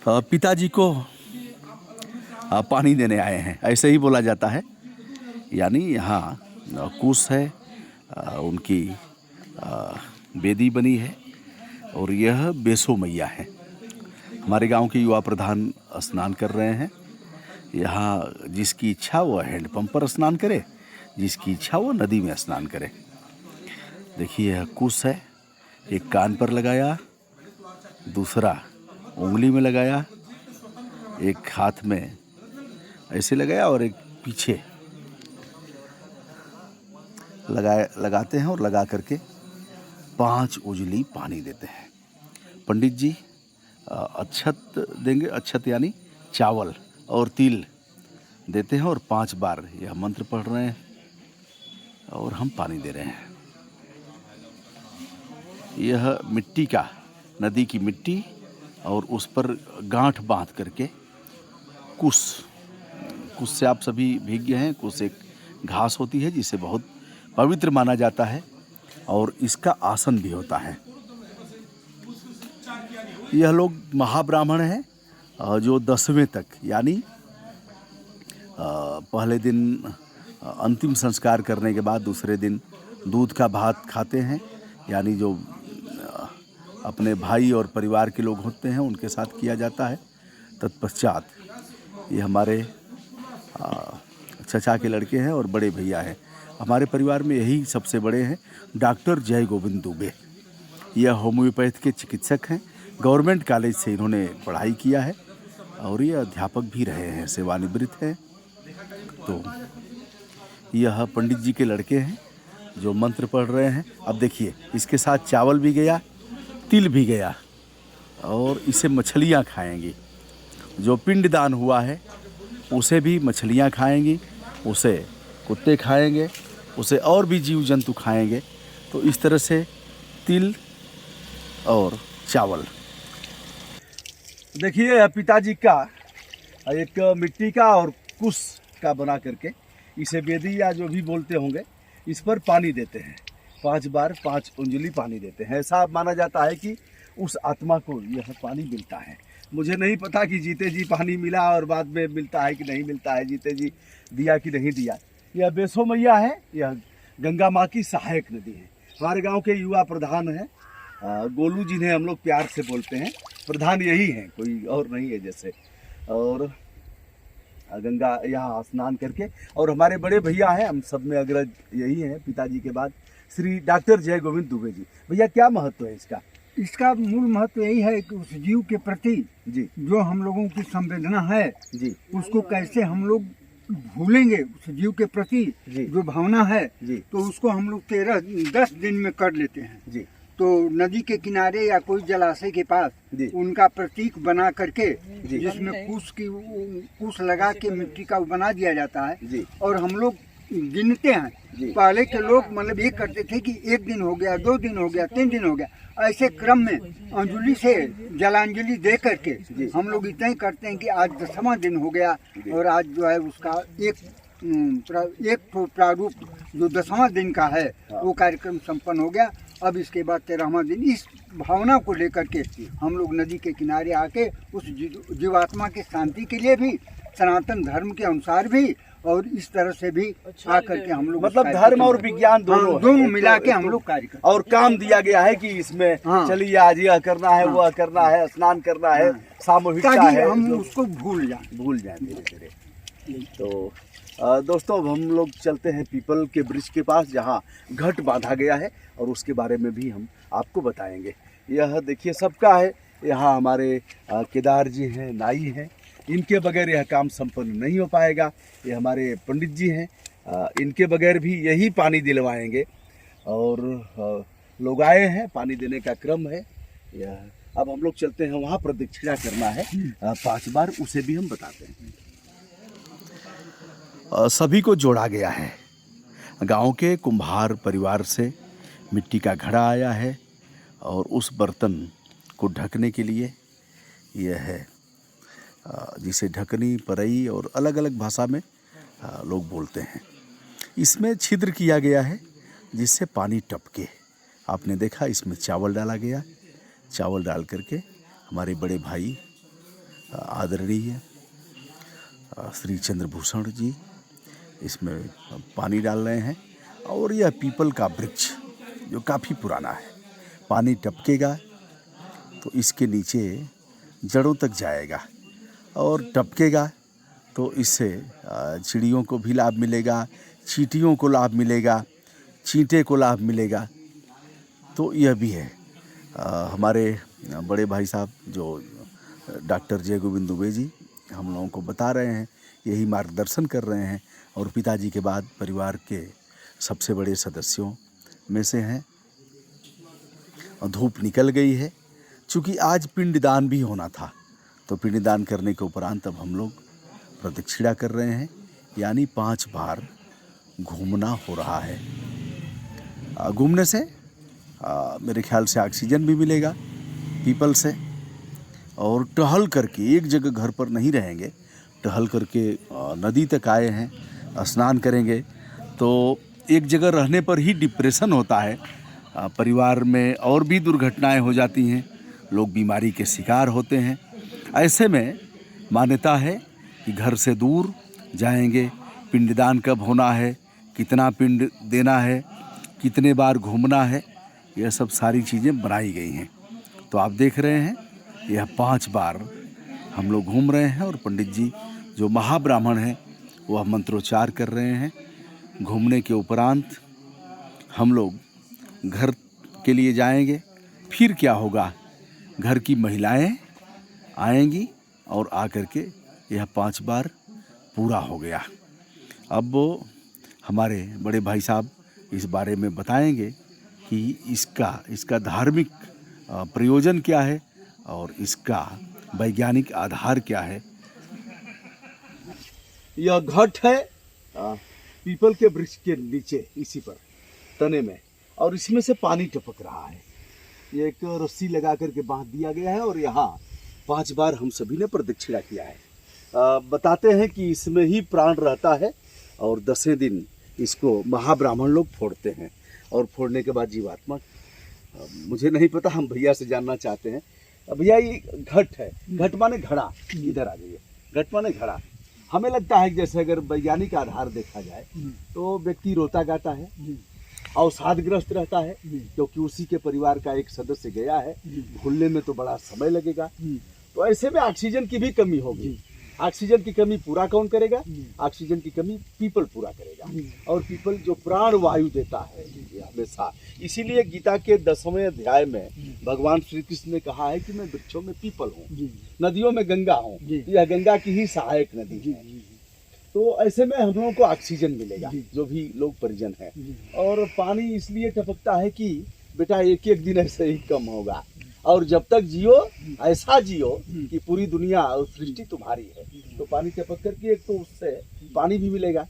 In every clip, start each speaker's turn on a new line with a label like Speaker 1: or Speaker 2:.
Speaker 1: पिताजी को पानी देने आए हैं, ऐसे ही बोला जाता है। यानी यहाँ कुश है, उनकी बेदी बनी है और यह बेसो मैया है। हमारे गांव के युवा प्रधान स्नान कर रहे हैं। यहाँ जिसकी इच्छा वो हैंडपंप पर स्नान करे, जिसकी इच्छा वो नदी में स्नान करे। देखिए यह कुश है, एक कान पर लगाया, दूसरा उंगली में लगाया, एक हाथ में ऐसे लगाया और एक पीछे लगाते हैं और लगा करके 5 उजली पानी देते हैं। पंडित जी अक्षत देंगे, अक्षत यानी चावल और तिल देते हैं और 5 बार यह मंत्र पढ़ रहे हैं और हम पानी दे रहे हैं। यह मिट्टी का, नदी की मिट्टी और उस पर गांठ बांध करके कुश से आप सभी भीग गए हैं। कुश एक घास होती है जिसे बहुत पवित्र माना जाता है और इसका आसन भी होता है। यह लोग महाब्राह्मण हैं जो 10वें तक, यानी पहले दिन अंतिम संस्कार करने के बाद दूसरे दिन दूध का भात खाते हैं। यानी जो अपने भाई और परिवार के लोग होते हैं उनके साथ किया जाता है। तत्पश्चात ये हमारे चचा के लड़के हैं और बड़े भैया हैं। हमारे परिवार में यही सबसे बड़े हैं, डॉक्टर जय गोविंद दुबे। यह होम्योपैथ के चिकित्सक हैं। गवर्नमेंट कॉलेज से इन्होंने पढ़ाई किया है और ये अध्यापक भी रहे हैं, सेवानिवृत्त हैं। तो यह पंडित जी के लड़के हैं जो मंत्र पढ़ रहे हैं। अब देखिए इसके साथ चावल भी गया, तिल भी गया और इसे मछलियाँ खाएंगी। जो पिंडदान हुआ है उसे भी मछलियाँ खाएंगी, उसे कुत्ते खाएंगे, उसे और भी जीव जंतु खाएंगे। तो इस तरह से तिल और चावल। देखिए पिताजी का एक मिट्टी का और कुश का बना करके इसे बेदी या जो भी बोलते होंगे, इस पर पानी देते हैं। 5 बार 5 उंजली पानी देते हैं। ऐसा माना जाता है कि उस आत्मा को यह पानी मिलता है। मुझे नहीं पता कि जीते जी पानी मिला और बाद में मिलता है कि नहीं मिलता है, जीते जी दिया कि नहीं दिया। यह बेसो मैया है, यह गंगा माँ की सहायक नदी है। हमारे गांव के युवा प्रधान हैं गोलू, जिन्हें हम लोग प्यार से बोलते हैं। प्रधान यही हैं, कोई और नहीं है जैसे। और गंगा यहाँ स्नान करके, और हमारे बड़े भैया हैं, हम सब में अग्रज यही हैं पिताजी के बाद, श्री डॉक्टर जय गोविंद दुबे जी। भैया क्या महत्व है इसका?
Speaker 2: इसका मूल महत्व यही है कि उस जीव के प्रति
Speaker 1: जी
Speaker 2: जो हम लोगों की संवेदना है
Speaker 1: जी,
Speaker 2: उसको कैसे हम लोग भूलेंगे। उस जीव के प्रति जो भावना है
Speaker 1: जी,
Speaker 2: तो उसको हम लोग 10 दिन में कर लेते हैं
Speaker 1: जी।
Speaker 2: तो नदी के किनारे या कोई जलाशय के पास उनका प्रतीक बना करके, जिसमें कुश लगा के मिट्टी का बना दिया जाता है और हम लोग गिनते हैं। पहले के लोग मतलब ये करते थे कि 1 दिन हो गया, 2 दिन हो गया, 3 दिन हो गया, ऐसे क्रम में अंजलि से जलांजलि दे करके हम लोग इतना ही करते हैं कि आज 10वां दिन हो गया और आज जो है उसका एक प्रारूप जो 10वां दिन का है वो कार्यक्रम संपन्न हो गया। अब इसके बाद 13वां दिन, इस भावना को लेकर के हम लोग नदी के किनारे आके उस जीवात्मा के शांति के लिए भी, सनातन धर्म के अनुसार भी, और इस तरह से भी आकर के हम लोग
Speaker 1: मतलब धर्म और विज्ञान दोनों
Speaker 2: मिला के हम लोग कार्य करते।
Speaker 1: और काम दिया गया है कि इसमें चलिए आज यह करना है, वह करना है, स्नान करना है, सामूहिकता है,
Speaker 2: हम उसको भूल जाए
Speaker 1: धीरे धीरे। तो दोस्तों अब हम लोग चलते हैं पीपल के वृक्ष के पास, जहाँ घट बांधा गया है और उसके बारे में भी हम आपको बताएंगे। यह देखिए सबका है। यहाँ हमारे केदार जी हैं, नाई हैं, इनके बगैर यह काम संपन्न नहीं हो पाएगा। ये हमारे पंडित जी हैं, इनके बगैर भी यही पानी दिलवाएंगे। और लोग आए हैं, पानी देने का क्रम है यह। अब हम लोग चलते हैं, वहाँ प्रदक्षिणा करना है 5 बार, उसे भी हम बताते हैं। सभी को जोड़ा गया है। गांव के कुम्हार परिवार से मिट्टी का घड़ा आया है और उस बर्तन को ढकने के लिए यह है, जिसे ढकनी, परई और अलग अलग भाषा में लोग बोलते हैं। इसमें छिद्र किया गया है जिससे पानी टपके। आपने देखा इसमें चावल डाला गया। चावल डाल करके हमारे बड़े भाई आदरणीय श्री चंद्रभूषण जी इसमें पानी डाल रहे हैं। और यह पीपल का वृक्ष जो काफ़ी पुराना है, पानी टपकेगा तो इसके नीचे जड़ों तक जाएगा और टपकेगा तो इससे चिड़ियों को भी लाभ मिलेगा, चींटियों को लाभ मिलेगा, चींटे को लाभ मिलेगा। तो यह भी है। हमारे बड़े भाई साहब जो डॉक्टर जय गोविंद दुबे जी हम लोगों को बता रहे हैं, यही मार्गदर्शन कर रहे हैं और पिताजी के बाद परिवार के सबसे बड़े सदस्यों में से हैं। धूप निकल गई है, चूँकि आज पिंडदान भी होना था, तो पिंडदान करने के उपरांत अब हम लोग प्रदक्षिणा कर रहे हैं, यानी 5 बार घूमना हो रहा है। घूमने से मेरे ख्याल से ऑक्सीजन भी मिलेगा पीपल से, और टहल करके एक जगह घर पर नहीं रहेंगे, टहल करके नदी तक आए हैं, स्नान करेंगे। तो एक जगह रहने पर ही डिप्रेशन होता है, परिवार में और भी दुर्घटनाएं हो जाती हैं, लोग बीमारी के शिकार होते हैं। ऐसे में मान्यता है कि घर से दूर जाएंगे, पिंडदान कब होना है, कितना पिंड देना है, कितने बार घूमना है, यह सब सारी चीज़ें बनाई गई हैं। तो आप देख रहे हैं यह 5 बार हम लोग घूम रहे हैं और पंडित जी जो महाब्राह्मण हैं वह मंत्रोच्चार कर रहे हैं। घूमने के उपरांत हम लोग घर के लिए जाएंगे। फिर क्या होगा, घर की महिलाएं आएंगी और आकर के यह 5 बार पूरा हो गया। अब वो हमारे बड़े भाई साहब इस बारे में बताएंगे कि इसका धार्मिक प्रयोजन क्या है और इसका वैज्ञानिक आधार क्या है। यह घट है पीपल के वृक्ष के नीचे, इसी पर तने में, और इसमें से पानी टपक रहा है। ये एक रस्सी लगा करके बांध दिया गया है और यहाँ 5 बार हम सभी ने प्रदक्षिणा किया है। बताते हैं कि इसमें ही प्राण रहता है और 10वें दिन इसको महाब्राह्मण लोग फोड़ते हैं और फोड़ने के बाद जीवात्मा, मुझे नहीं पता, हम भैया से जानना चाहते हैं। भैया ये घट है, घट माने घड़ा, इधर आ जाइए, घट माने घड़ा। हमें लगता है कि जैसे अगर वैज्ञानिक आधार देखा जाए तो व्यक्ति रोता गाता है, अवसादग्रस्त रहता है, क्योंकि उसी के परिवार का एक सदस्य गया है, भूलने में तो बड़ा समय लगेगा। तो ऐसे में ऑक्सीजन की भी कमी होगी। ऑक्सीजन की कमी पूरा कौन करेगा? ऑक्सीजन की कमी पीपल पूरा करेगा। और पीपल जो प्राण वायु देता है हमेशा, इसीलिए गीता के 10वें अध्याय में भगवान श्री कृष्ण ने कहा है कि मैं वृक्षों में पीपल हूँ, नदियों में गंगा हूँ, यह गंगा की ही सहायक नदी है। तो ऐसे में हम लोगों को ऑक्सीजन मिलेगा, जो भी लोग परिजन हैं। और पानी इसलिए टपकता है कि बेटा एक एक दिन ऐसे ही कम होगा, और जब तक जियो ऐसा जियो कि पूरी दुनिया और सृष्टि तुम्हारी है। तो पानी टपक करके एक तो उससे पानी भी मिलेगा,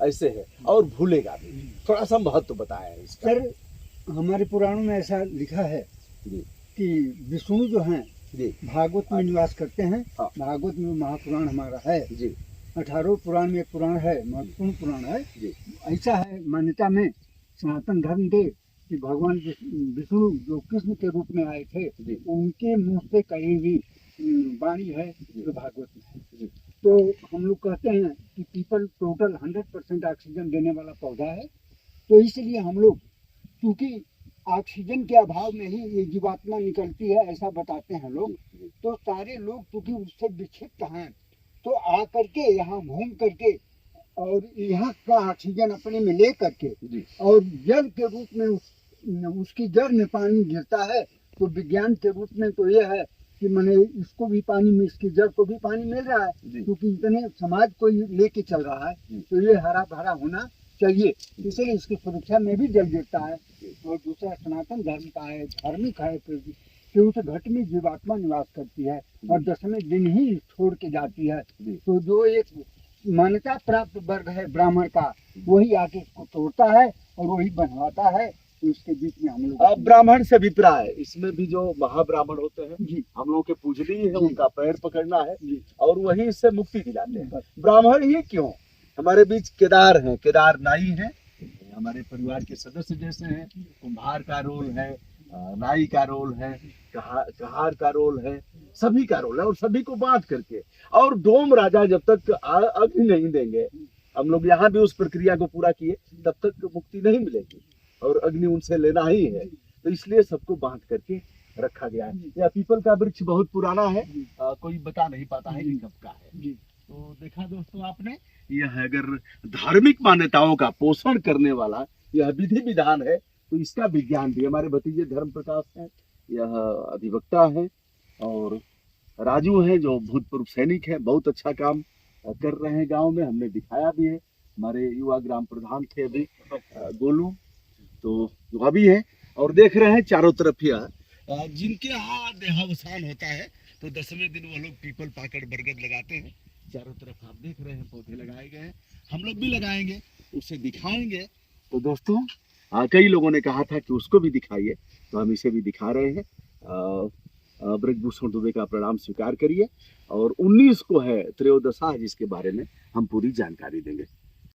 Speaker 1: ऐसे है, और भूलेगा भी। थोड़ा सा महत्व बताया है इसका।
Speaker 2: सर हमारे पुराणों में ऐसा लिखा है कि विष्णु जो हैं भागवत में निवास करते हैं। भागवत में महापुराण हमारा है जी, 18 पुराण में एक पुराण है, महत्वपूर्ण पुराण है जी। ऐसा है मान्यता में सनातन धर्म के कि भगवान विष्णु जो कृष्ण के रूप में आए थे, उनके मुंह से कही हुई वाणी है जो भागवत में है। तो हम लोग कहते हैं कि पीपल टोटल 100% ऑक्सीजन देने वाला पौधा है। तो इसलिए हम लोग, क्योंकि ऑक्सीजन के अभाव में ही ये जीवात्मा निकलती है, ऐसा बताते हैं लोग। तो सारे लोग क्योंकि उससे विक्षिप्त हैं, तो आ करके यहाँ घूम करके और यहाँ का ऑक्सीजन अपने में ले करके और जल के रूप में उसकी जड़ में पानी गिरता है। तो विज्ञान के रूप में तो ये है कि मैंने इसको भी पानी में, इसकी जड़ को भी पानी मिल रहा है, क्योंकि इतने समाज को लेके चल रहा है। तो ये हरा भरा होना चाहिए, इसलिए इसकी सुरक्षा में भी जल गिरता है। और दूसरा सनातन धर्म का है, धार्मिक है, कि उस घट में जीवात्मा निवास करती है और 10वें दिन ही छोड़ के जाती है। तो जो एक मान्यता प्राप्त वर्ग है ब्राह्मण का, वही आके इसको तोड़ता है और वही बनवाता है। तो इसके बीच में हम लोग
Speaker 1: ब्राह्मण से अभिप्राय, इसमें भी जो महाब्राह्मण होते हैं जी, हम लोगों के पूजनीय है, उनका पैर पकड़ना है और वही इससे मुक्ति दिलाते हैं। ब्राह्मण ही क्यों, हमारे बीच केदार हैं, केदार नाई हैं, हमारे परिवार के सदस्य जैसे हैं। कुम्हार का रोल है, नाई का रोल है, कहार का रोल है, सभी का रोल है, और सभी को बांट करके। और डोम राजा जब तक अग्नि नहीं देंगे, हम लोग यहाँ भी उस प्रक्रिया को पूरा किए, तब तक मुक्ति नहीं मिलेगी और अग्नि उनसे लेना ही है। तो इसलिए सबको बांट करके रखा गया है। यह पीपल का वृक्ष बहुत पुराना है, कोई बता नहीं पाता है कि कब का है। तो देखा दोस्तों आपने, यह अगर धार्मिक मान्यताओं का पोषण करने वाला यह विधि विधान है, तो इसका विज्ञान भी हमारे भतीजे धर्म प्रकाश है, यह अधिवक्ता है, और राजू है जो भूतपूर्व सैनिक है, बहुत अच्छा काम कर रहे हैं गांव में, हमने दिखाया भी है। हमारे युवा ग्राम प्रधान थे अभी गोलू, तो जो अभी है, और देख रहे हैं चारों तरफ यह जिनके यहाँ देहावसान होता है तो 10वें दिन वो लोग पीपल पाकड़ बरगद लगाते हैं। चारों तरफ आप देख रहे हैं पौधे लगाए गए हैं, हम लोग भी लगाएंगे, उसे दिखाएंगे। तो दोस्तों कई लोगों ने कहा था कि उसको भी दिखाइए, तो हम इसे भी दिखा रहे हैं। ब्रजभूषण दुबे का प्रणाम स्वीकार करिए, और 19 को है त्रयोदशा, जिसके बारे में हम पूरी जानकारी देंगे।